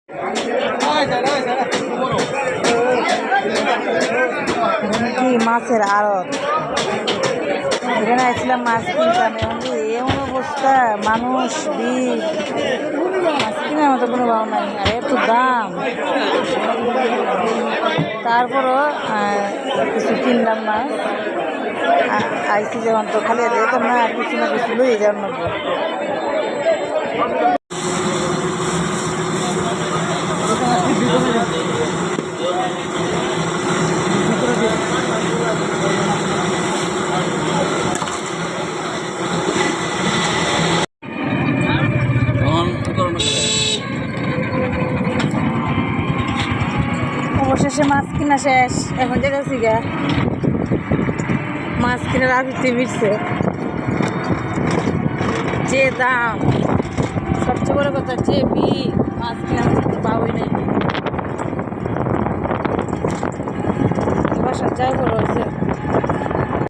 কি মাছের আড়ত, এখানে আসছিলাম মাছ কিনতাম। এমন অবস্থা, মানুষ ভিড়, মাছ কেনার মতো কোনো ভাব নাই, আর এত দাম। তারপরও কিছু কিনলাম মাছ। আইসি যখন তো খালি যেতাম না, কিছু না কিছু লইয়ে যাওয়ার মতো। অবশেষে মাছ কিনা শেষ, এখন যেতেছি গা মাছ কিনার আবিতে ফিরছে। যে দাম, সবচেয়ে বড় কথা যে ভিড়, মাছ কেনার মতো পাওয়াই নাই। বাসার যাই বড় হয়েছে